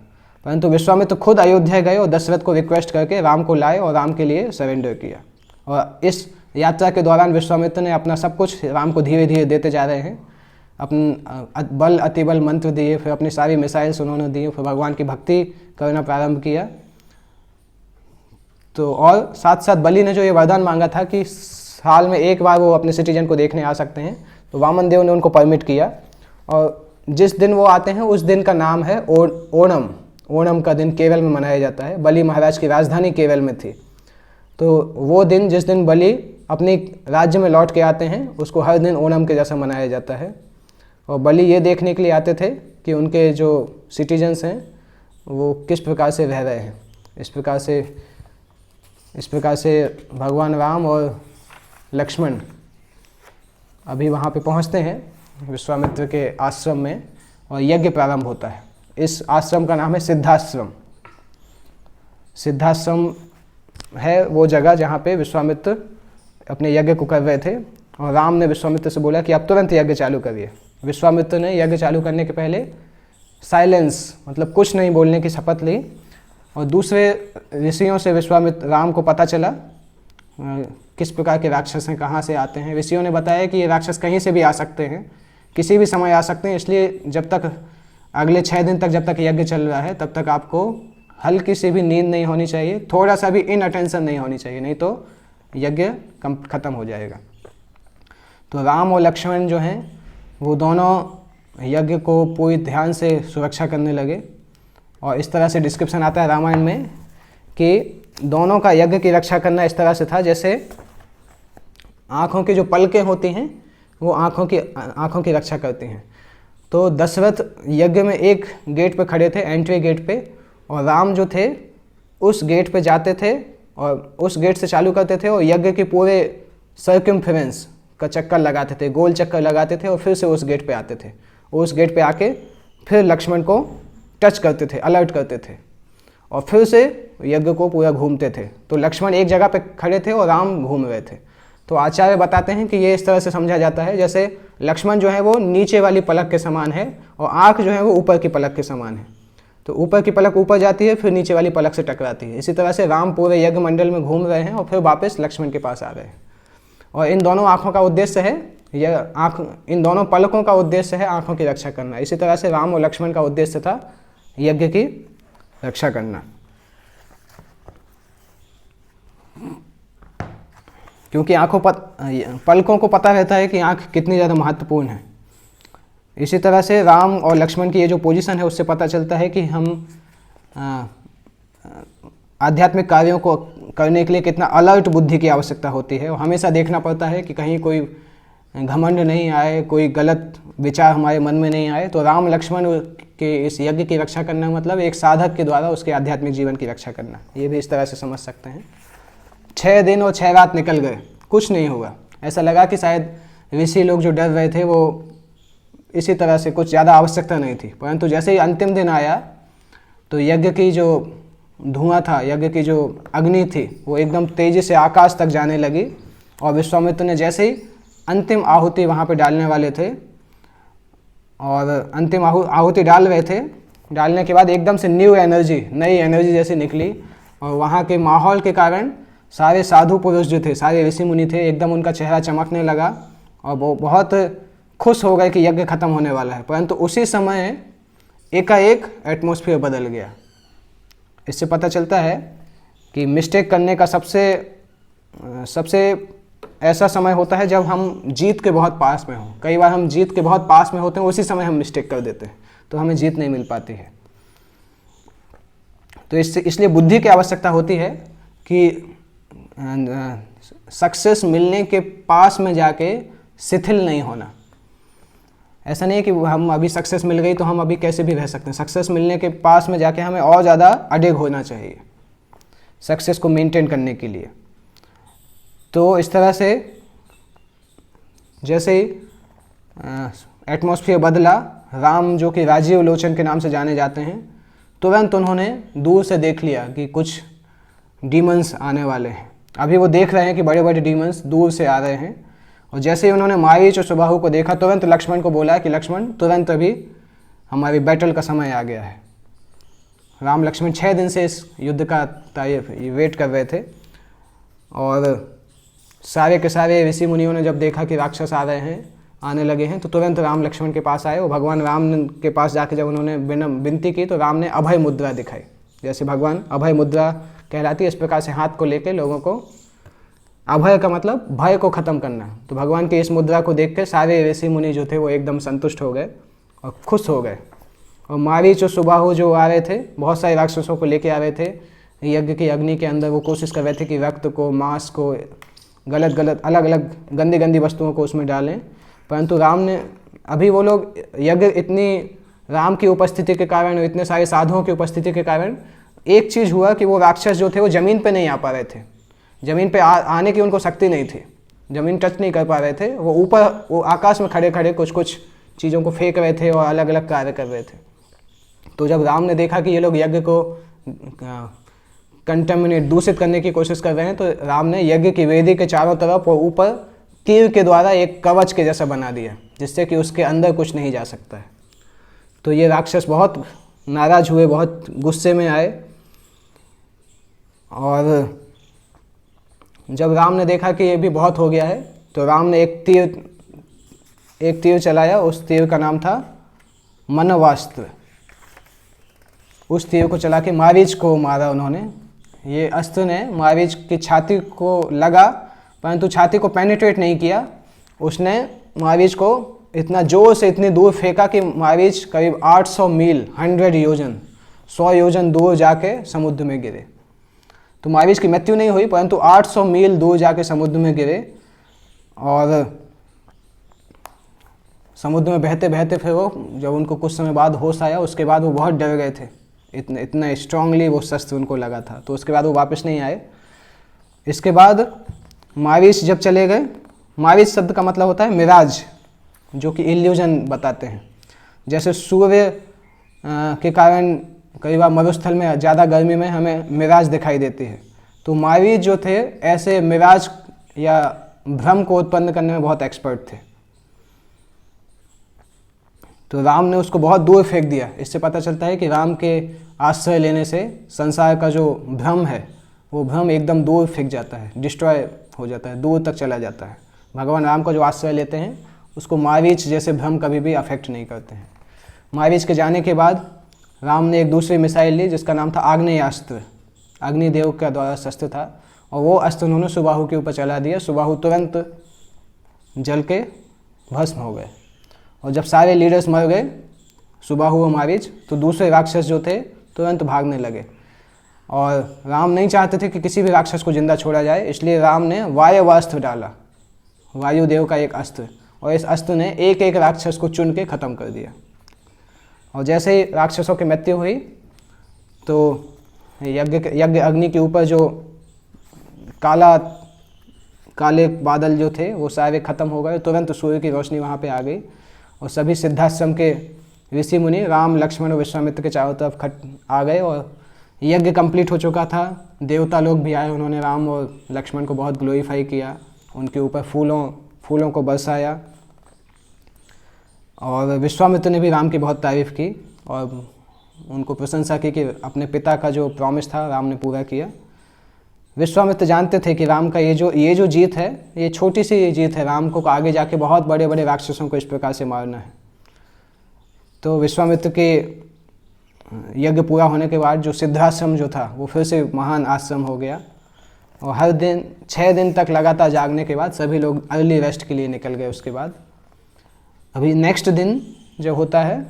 परंतु विश्वामित्र खुद अयोध्या गए और दशरथ को रिक्वेस्ट करके राम को लाए और राम के लिए सरेंडर किया। और इस यात्रा के दौरान विश्वामित्र ने अपना सब कुछ राम को धीरे धीरे देते जा रहे हैं। अपना बल अतिबल मंत्र दिए, फिर अपनी सारी मिसाइल्स उन्होंने दी, फिर भगवान की भक्ति करना प्रारंभ किया। तो और साथ साथ बलि ने जो ये वरदान मांगा था कि साल में एक बार वो अपने सिटीजन को देखने आ सकते हैं, तो वामन देव ने उनको परमिट किया। और जिस दिन वो आते हैं उस दिन का नाम है ओणम। ओणम का दिन केरल में मनाया जाता है। बलि महाराज की राजधानी केरल में थी, तो वो दिन जिस दिन बलि अपने राज्य में लौट के आते हैं उसको हर दिन ओणम के जैसा मनाया जाता है। और बलि ये देखने के लिए आते थे कि उनके जो सिटीजन्स हैं वो किस प्रकार से रह रहे हैं। इस प्रकार से भगवान राम और लक्ष्मण अभी वहाँ पे पहुँचते हैं विश्वामित्र के आश्रम में, और यज्ञ प्रारंभ होता है। इस आश्रम का नाम है सिद्धाश्रम। सिद्धाश्रम है वो जगह जहाँ पे विश्वामित्र अपने यज्ञ को कर रहे थे, और राम ने विश्वामित्र से बोला कि आप तुरंत यज्ञ चालू करिए। विश्वामित्र ने यज्ञ चालू करने के पहले साइलेंस, मतलब कुछ नहीं बोलने की शपथ ली। और दूसरे ऋषियों से विश्वामित्र राम को पता चला किस प्रकार के राक्षस हैं, कहाँ से आते हैं। ऋषियों ने बताया कि ये राक्षस कहीं से भी आ सकते हैं, किसी भी समय आ सकते हैं, इसलिए जब तक अगले 6 दिन तक जब तक यज्ञ चल रहा है तब तक आपको हल्की सी भी नींद नहीं होनी चाहिए, थोड़ा सा भी इनअटेंशन नहीं होनी चाहिए, नहीं तो यज्ञ खत्म हो जाएगा। तो राम और लक्ष्मण जो हैं वो दोनों यज्ञ को पूरी ध्यान से सुरक्षा करने लगे। और इस तरह से डिस्क्रिप्शन आता है रामायण में कि दोनों का यज्ञ की रक्षा करना इस तरह से था जैसे आँखों की जो पलकें होती हैं वो आँखों की रक्षा करती हैं। तो दशरथ यज्ञ में एक गेट पे खड़े थे, एंट्री गेट पे, और राम जो थे उस गेट पे जाते थे और उस गेट से चालू करते थे और यज्ञ के पूरे सर्कम्फ्रेंस का चक्कर लगाते थे, गोल चक्कर लगाते थे, और फिर से उस गेट पे आते थे। उस गेट पे आके फिर लक्ष्मण को टच करते थे, अलर्ट करते थे, और फिर से यज्ञ को पूरा घूमते थे। तो लक्ष्मण एक जगह पे खड़े थे और राम घूम रहे थे। तो आचार्य बताते हैं कि ये इस तरह से समझा जाता है जैसे लक्ष्मण जो है वो नीचे वाली पलक के समान है और आँख जो है वो ऊपर की पलक के समान है। तो ऊपर की पलक ऊपर जाती है, फिर नीचे वाली पलक से टकराती है। इसी तरह से राम पूरे यज्ञ मंडल में घूम रहे हैं और फिर वापस लक्ष्मण के पास आ रहे हैं। और इन दोनों आँखों का उद्देश्य है, इन दोनों पलकों का उद्देश्य है आँखों की रक्षा करना। इसी तरह से राम और लक्ष्मण का उद्देश्य था यज्ञ की रक्षा करना, क्योंकि पलकों को पता रहता है कि आँख कितनी ज़्यादा महत्वपूर्ण है। इसी तरह से राम और लक्ष्मण की ये जो पोजीशन है उससे पता चलता है कि हम आध्यात्मिक कार्यों को करने के लिए कितना अलर्ट बुद्धि की आवश्यकता होती है। और हमेशा देखना पड़ता है कि कहीं कोई घमंड नहीं आए, कोई गलत विचार हमारे मन में नहीं आए। तो राम लक्ष्मण के इस यज्ञ की रक्षा करना मतलब एक साधक के द्वारा उसके आध्यात्मिक जीवन की रक्षा करना, ये भी इस तरह से समझ सकते हैं। 6 दिन और 6 रात निकल गए, कुछ नहीं हुआ। ऐसा लगा कि शायद ऋषि लोग जो डर रहे थे वो इसी तरह से कुछ ज़्यादा आवश्यकता नहीं थी। परंतु जैसे ही अंतिम दिन आया तो यज्ञ की जो धुआं था, यज्ञ की जो अग्नि थी, वो एकदम तेज़ी से आकाश तक जाने लगी। और विश्वामित्र ने जैसे ही अंतिम आहुति वहाँ पे डालने वाले थे और अंतिम आहुति डाल रहे थे, डालने के बाद एकदम से नई एनर्जी जैसी निकली। और वहाँ के माहौल के कारण सारे साधु पुरुष जो थे, सारे ऋषि मुनि थे, एकदम उनका चेहरा चमकने लगा और वो बहुत खुश हो गए कि यज्ञ खत्म होने वाला है। परंतु उसी समय एकाएक एटमॉस्फेयर बदल गया। इससे पता चलता है कि मिस्टेक करने का सबसे ऐसा समय होता है जब हम जीत के बहुत पास में हों। कई बार हम जीत के बहुत पास में होते हैं, उसी समय हम मिस्टेक कर देते हैं, तो हमें जीत नहीं मिल पाती है। तो इसलिए बुद्धि की आवश्यकता होती है कि सक्सेस मिलने के पास में जाके शिथिल नहीं होना। ऐसा नहीं है कि हम अभी सक्सेस मिल गई तो हम अभी कैसे भी रह सकते हैं। सक्सेस मिलने के पास में जाके हमें और ज़्यादा अडिग होना चाहिए सक्सेस को मेंटेन करने के लिए। तो इस तरह से जैसे ही एटमॉस्फेयर बदला, राम जो कि राजीव लोचन के नाम से जाने जाते हैं, तुरंत उन्होंने दूर से देख लिया कि कुछ डीमंस आने वाले हैं। अभी वो देख रहे हैं कि बड़े बड़े डीमंस दूर से आ रहे हैं, और जैसे ही उन्होंने मारीच और सुबाहु को देखा, तुरंत लक्ष्मण को बोला कि लक्ष्मण तुरंत अभी हमारी बैटल का समय आ गया है। राम लक्ष्मण 6 दिन से इस युद्ध का वेट कर रहे थे, और सारे के सारे ऋषि मुनियों ने जब देखा कि राक्षस आ रहे हैं, आने लगे हैं, तो तुरंत राम लक्ष्मण के पास आए, और भगवान राम के पास जाकर जब उन्होंने विनती की तो राम ने अभय मुद्रा दिखाई। जैसे भगवान अभय मुद्रा कहलाती है, इस प्रकार से हाथ को लेकर लोगों को, अभय का मतलब भय को ख़त्म करना। तो भगवान की इस मुद्रा को देख के सारे ऋषि मुनि जो थे वो एकदम संतुष्ट हो गए और खुश हो गए। और मारीच और सुबाहु जो आ रहे थे, बहुत सारे राक्षसों को लेके आ रहे थे यज्ञ की अग्नि के अंदर। वो कोशिश कर रहे थे कि रक्त को, मांस को, गलत अलग अलग गंदी गंदी वस्तुओं को उसमें डालें, परंतु राम ने, अभी वो लोग यज्ञ, इतनी राम की उपस्थिति के कारण, इतने सारे साधुओं की उपस्थिति के कारण एक चीज़ हुआ कि वो राक्षस जो थे वो ज़मीन पे नहीं आ पा रहे थे। ज़मीन पे आने की उनको शक्ति नहीं थी, ज़मीन टच नहीं कर पा रहे थे। वो ऊपर, वो आकाश में खड़े खड़े कुछ कुछ चीज़ों को फेंक रहे थे और अलग अलग कार्य कर रहे थे। तो जब राम ने देखा कि ये लोग यज्ञ को कंटेमिनेट, दूषित करने की कोशिश कर रहे हैं, तो राम ने यज्ञ की वेदी के चारों तरफ और ऊपर तीर के द्वारा एक कवच के जैसा बना दिया, जिससे कि उसके अंदर कुछ नहीं जा सकता है। तो ये राक्षस बहुत नाराज हुए, बहुत गुस्से में आए, और जब राम ने देखा कि ये भी बहुत हो गया है, तो राम ने एक तीर चलाया। उस तीर का नाम था मनवास्त्र। उस तीर को चला के मारीच को मारा उन्होंने। ये अस्त्र ने मारीच की छाती को लगा, परंतु छाती को पेनिट्रेट नहीं किया। उसने मारीच को इतना जोर से, इतनी दूर फेंका कि मारीच करीब 800 मील, 100 योजन दूर जाके समुद्र में गिरे। तो मारीच की मृत्यु नहीं हुई, परंतु 800 मील दूर जाके समुद्र में गिरे, और समुद्र में बहते बहते फिर वो, जब उनको कुछ समय बाद होश आया, उसके बाद वो बहुत डर गए थे, इतना स्ट्रांगली वो शस्त्र उनको लगा था। तो उसके बाद वो वापस नहीं आए। इसके बाद मारीच जब चले गए, मारीच शब्द का मतलब होता है मिराज, जो कि इल्यूजन बताते हैं। जैसे सूर्य के कारण कई बार मरुस्थल में ज़्यादा गर्मी में हमें मिराज दिखाई देती है, तो मारीच जो थे ऐसे मिराज या भ्रम को उत्पन्न करने में बहुत एक्सपर्ट थे। तो राम ने उसको बहुत दूर फेंक दिया। इससे पता चलता है कि राम के आश्रय लेने से संसार का जो भ्रम है, वो भ्रम एकदम दूर फेंक जाता है, डिस्ट्रॉय हो जाता है, दूर तक चला जाता है। भगवान राम का जो आश्रय लेते हैं, उसको मारीच जैसे भ्रम कभी भी अफेक्ट नहीं करते हैं। मारीच के जाने के बाद राम ने एक दूसरी मिसाइल ली, जिसका नाम था आग्नेयास्त्र। अग्निदेव का द्वारा शस्त्र था, और वो अस्त्र उन्होंने सुबाहु के ऊपर चला दिया। सुबाहु तुरंत जल के भस्म हो गए। और जब सारे लीडर्स मर गए, सुबाहु और मारीच, तो दूसरे राक्षस जो थे तुरंत भागने लगे। और राम नहीं चाहते थे कि किसी भी राक्षस को जिंदा छोड़ा जाए, इसलिए राम ने वायवास्त्र डाला, वायुदेव का एक अस्त्र, और इस अस्त्र ने एक एक राक्षस को चुन के ख़त्म कर दिया। और जैसे ही राक्षसों की मृत्यु हुई, तो यज्ञ अग्नि के ऊपर जो काले बादल जो थे वो सारे ख़त्म हो गए। तुरंत सूर्य की रोशनी वहाँ पे आ गई, और सभी सिद्धाश्रम के ऋषि मुनि राम, लक्ष्मण और विश्वामित्र के चारों तरफ आ गए, और यज्ञ कंप्लीट हो चुका था। देवता लोग भी आए, उन्होंने राम और लक्ष्मण को बहुत ग्लोरीफाई किया, उनके ऊपर फूलों को बरसाया, और विश्वामित्र ने भी राम की बहुत तारीफ़ की और उनको प्रशंसा की कि अपने पिता का जो प्रॉमिस था राम ने पूरा किया। विश्वामित्र जानते थे कि राम का ये जो जीत है, ये छोटी सी जीत है, राम को आगे जाके बहुत बड़े बड़े राक्षसों को इस प्रकार से मारना है। तो विश्वामित्र के यज्ञ पूरा होने के बाद जो सिद्धाश्रम जो था वो फिर से महान आश्रम हो गया, और हर दिन 6 दिन तक लगातार जागने के बाद सभी लोग अर्ली रेस्ट के लिए निकल गए। उसके बाद अभी नेक्स्ट दिन जो होता है,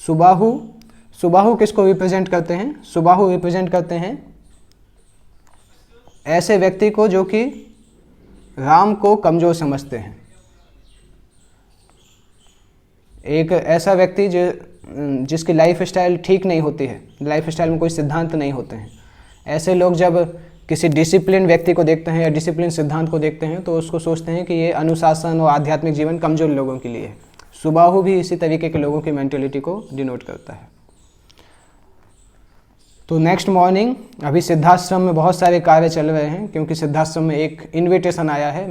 सुबाहु किसको रिप्रेजेंट करते हैं? सुबाहु रिप्रेजेंट करते हैं ऐसे व्यक्ति को जो कि राम को कमज़ोर समझते हैं। एक ऐसा व्यक्ति जिसकी लाइफ स्टाइल ठीक नहीं होती है, लाइफ स्टाइल में कोई सिद्धांत नहीं होते हैं, ऐसे लोग जब किसी डिसिप्लिन व्यक्ति को देखते हैं या डिसिप्लिन सिद्धांत को देखते हैं तो उसको सोचते हैं कि ये अनुशासन और आध्यात्मिक जीवन कमज़ोर लोगों के लिए है। सुबाहु भी इसी तरीके के लोगों की मेंटेलिटी को डिनोट करता है। तो नेक्स्ट मॉर्निंग अभी सिद्धाश्रम में बहुत सारे कार्य चल रहे हैं, क्योंकि सिद्धाश्रम में एक इनविटेशन आया है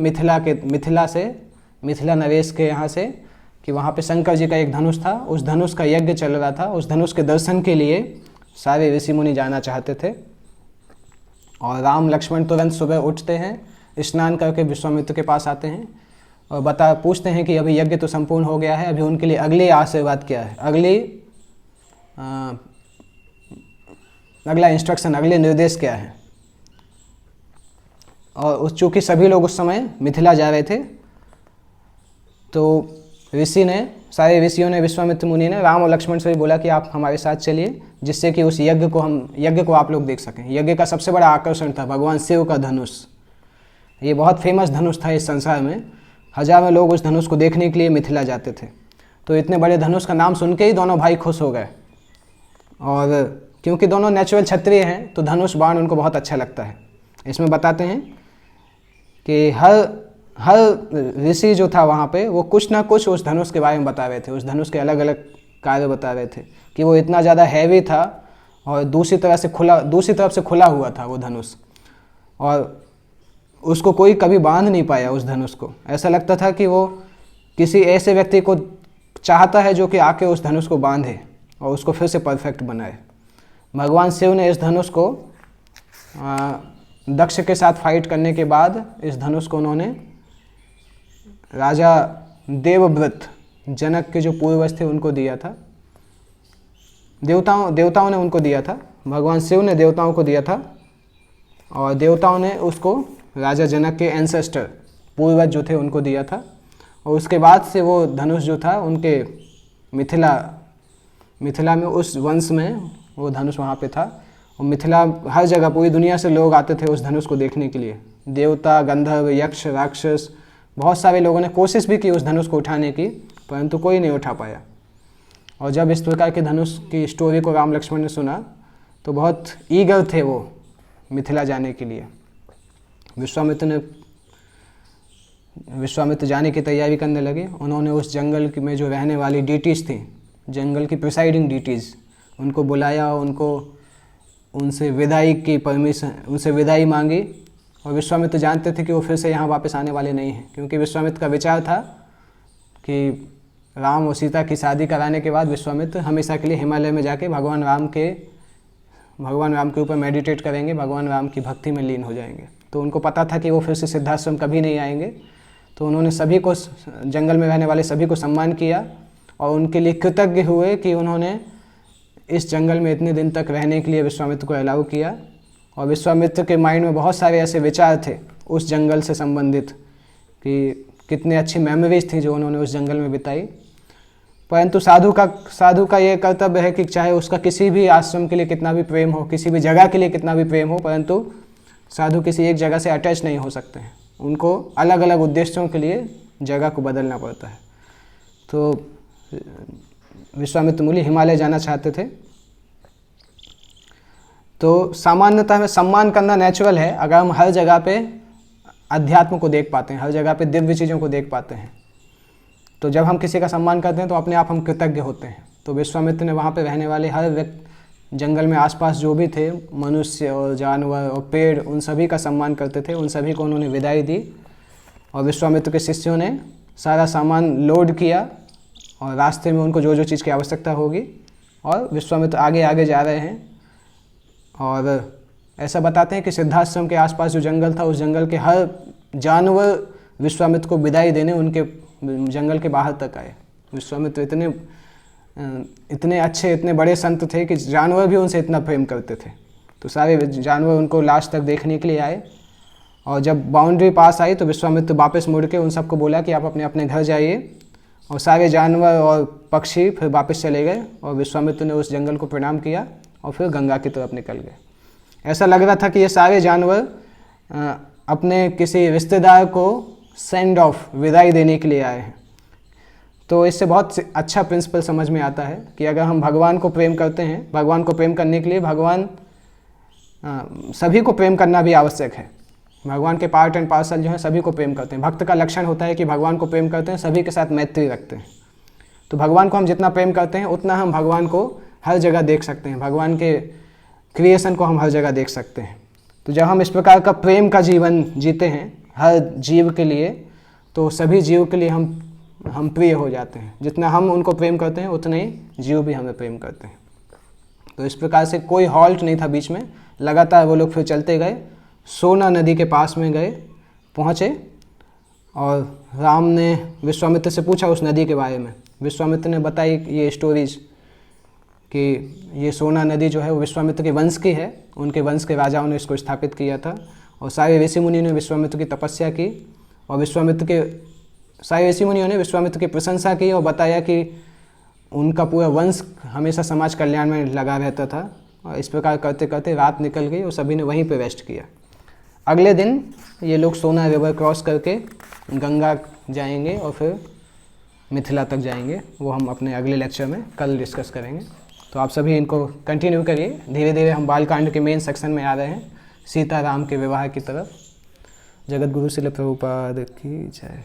मिथिला नरेश के यहाँ से, कि वहाँ पे शंकर जी का एक धनुष था, उस धनुष का यज्ञ चल रहा था। उस धनुष के दर्शन के लिए सारे ऋषि मुनि जाना चाहते थे। और राम लक्ष्मण तुरंत सुबह उठते हैं, स्नान करके विश्वामित्र के पास आते हैं और पूछते हैं कि अभी यज्ञ तो संपूर्ण हो गया है, अभी उनके लिए अगले आशीर्वाद क्या है, अगला इंस्ट्रक्शन, अगले निर्देश क्या है। और चूँकि सभी लोग उस समय मिथिला जा रहे थे, तो सारे ऋषियों ने, विश्वामित्र मुनि ने राम और लक्ष्मण से भी बोला कि आप हमारे साथ चलिए, जिससे कि उस यज्ञ को आप लोग देख सकें। यज्ञ का सबसे बड़ा आकर्षण था भगवान शिव का धनुष। ये बहुत फेमस धनुष था इस संसार में, हजारों लोग उस धनुष को देखने के लिए मिथिला जाते थे। तो इतने बड़े धनुष का नाम सुन के ही दोनों भाई खुश हो गए, और क्योंकि दोनों नेचुरल क्षत्रिय हैं तो धनुष बाण उनको बहुत अच्छा लगता है। इसमें बताते हैं कि हर ऋषि जो था वहाँ पे, वो कुछ ना कुछ उस धनुष के बारे में बता रहे थे, उस धनुष के अलग अलग कार्य बता रहे थे कि वो इतना ज़्यादा हैवी था और दूसरी तरफ से खुला हुआ था वो धनुष, और उसको कोई कभी बांध नहीं पाया उस धनुष को। ऐसा लगता था कि वो किसी ऐसे व्यक्ति को चाहता है जो कि आके उस धनुष को बांधे और उसको फिर से परफेक्ट बनाए। भगवान शिव ने इस धनुष को दक्ष के साथ फाइट करने के बाद इस धनुष को उन्होंने राजा देवव्रत, जनक के जो पूर्वज थे, उनको दिया था। देवताओं ने उनको दिया था, भगवान शिव ने देवताओं को दिया था, और देवताओं ने उसको राजा जनक के एंसेस्टर, पूर्वज जो थे, उनको दिया था। और उसके बाद से वो धनुष जो था उनके मिथिला में, उस वंश में वो धनुष वहाँ पे था। और मिथिला, हर जगह पूरी दुनिया से लोग आते थे उस धनुष को देखने के लिए। देवता, गंधर्व, यक्ष, राक्षस, बहुत सारे लोगों ने कोशिश भी की उस धनुष को उठाने की, परंतु कोई नहीं उठा पाया। और जब इस प्रकार के धनुष की स्टोरी को राम लक्ष्मण ने सुना तो बहुत ईगर थे वो मिथिला जाने के लिए। विश्वामित्र जाने की तैयारी करने लगे। उन्होंने उस जंगल में जो रहने वाली डीटीज़ थी, जंगल की प्रिसाइडिंग डीटीज़, उनको बुलाया, उनसे विदाई मांगी। और विश्वामित्र जानते थे कि वो फिर से यहाँ वापस आने वाले नहीं हैं, क्योंकि विश्वामित्र का विचार था कि राम और सीता की शादी कराने के बाद विश्वामित्र हमेशा के लिए हिमालय में जाके भगवान राम के ऊपर मेडिटेट करेंगे, भगवान राम की भक्ति में लीन हो जाएंगे। तो उनको पता था कि वो फिर से सिद्धाश्रम कभी नहीं आएंगे। तो उन्होंने सभी को, जंगल में रहने वाले सभी को सम्मान किया और उनके लिए कृतज्ञ हुए कि उन्होंने इस जंगल में इतने दिन तक रहने के लिए विश्वामित्र को अलाउ किया। और विश्वामित्र के माइंड में बहुत सारे ऐसे विचार थे उस जंगल से संबंधित कि कितनी अच्छी मेमोरीज थी जो उन्होंने उस जंगल में बिताई। परंतु साधु का ये कर्तव्य है कि चाहे उसका किसी भी आश्रम के लिए कितना भी प्रेम हो, किसी भी जगह के लिए कितना भी प्रेम हो, परंतु साधु किसी एक जगह से अटैच नहीं हो सकते हैं। उनको अलग अलग उद्देश्यों के लिए जगह को बदलना पड़ता है। तो विश्वामित्र मुनि हिमालय जाना चाहते थे। तो सामान्यतः में सम्मान करना नेचुरल है अगर हम हर जगह पे अध्यात्म को देख पाते हैं, हर जगह पे दिव्य चीज़ों को देख पाते हैं। तो जब हम किसी का सम्मान करते हैं तो अपने आप हम कृतज्ञ होते हैं। तो विश्वामित्र ने वहाँ पे रहने वाले हर व्यक्ति, जंगल में आसपास जो भी थे, मनुष्य और जानवर और पेड़, उन सभी का सम्मान करते थे। उन सभी को उन्होंने विदाई दी और विश्वामित्र के शिष्यों ने सारा सामान लोड किया और रास्ते में उनको जो जो चीज़ की आवश्यकता होगी, और विश्वामित्र आगे आगे जा रहे हैं। और ऐसा बताते हैं कि सिद्धाश्रम के आसपास जो जंगल था, उस जंगल के हर जानवर विश्वामित्र को विदाई देने उनके जंगल के बाहर तक आए। विश्वामित्र इतने अच्छे, इतने बड़े संत थे कि जानवर भी उनसे इतना प्रेम करते थे। तो सारे जानवर उनको लास्ट तक देखने के लिए आए। और जब बाउंड्री पास आई तो विश्वामित्र वापस मुड़ के उन सबको बोला कि आप अपने अपने घर जाइए। और सारे जानवर और पक्षी फिर वापस चले गए और विश्वामित्र ने उस जंगल को प्रणाम किया और फिर गंगा की तरफ निकल गए। ऐसा लग रहा था कि ये सारे जानवर अपने किसी रिश्तेदार को सेंड ऑफ, विदाई देने के लिए आए हैं। तो इससे बहुत अच्छा प्रिंसिपल समझ में आता है कि अगर हम भगवान को प्रेम करते हैं, भगवान को प्रेम करने के लिए भगवान सभी को प्रेम करना भी आवश्यक है। भगवान के पार्ट एंड पार्सल जो है सभी को प्रेम करते हैं। भक्त का लक्षण होता है कि भगवान को प्रेम करते हैं, सभी के साथ मैत्री रखते हैं। तो भगवान को हम जितना प्रेम करते हैं उतना हम भगवान को हर जगह देख सकते हैं, भगवान के क्रिएशन को हम हर जगह देख सकते हैं। तो जब हम इस प्रकार का प्रेम का जीवन जीते हैं हर जीव के लिए, तो सभी जीव के लिए हम प्रिय हो जाते हैं। जितना हम उनको प्रेम करते हैं उतने ही जीव भी हमें प्रेम करते हैं। तो इस प्रकार से कोई हॉल्ट नहीं था बीच में, लगातार वो लोग फिर चलते गए, सोना नदी के पास में गए, पहुँचे और राम ने विश्वामित्र से पूछा उस नदी के बारे में। विश्वामित्र ने बताई ये स्टोरीज कि ये सोना नदी जो है वो विश्वामित्र के वंश की है, उनके वंश के राजाओं ने इसको स्थापित किया था और सारे ऋषि मुनि ने विश्वामित्र की तपस्या की और सारे ऋषि मुनियों ने विश्वामित्र की प्रशंसा की और बताया कि उनका पूरा वंश हमेशा समाज कल्याण में लगा रहता था। और इस प्रकार करते करते रात निकल गई और सभी ने वहीं पे रेस्ट किया। अगले दिन ये लोग सोना रिवर क्रॉस करके गंगा जाएंगे और फिर मिथिला तक जाएंगे। वो हम अपने अगले लेक्चर में कल डिस्कस करेंगे। तो आप सभी इनको कंटिन्यू करिए। धीरे धीरे हम बालकांड के मेन सेक्शन में आ रहे हैं, सीता राम के विवाह की तरफ। जगत गुरु श्रील प्रभुपाद की जय।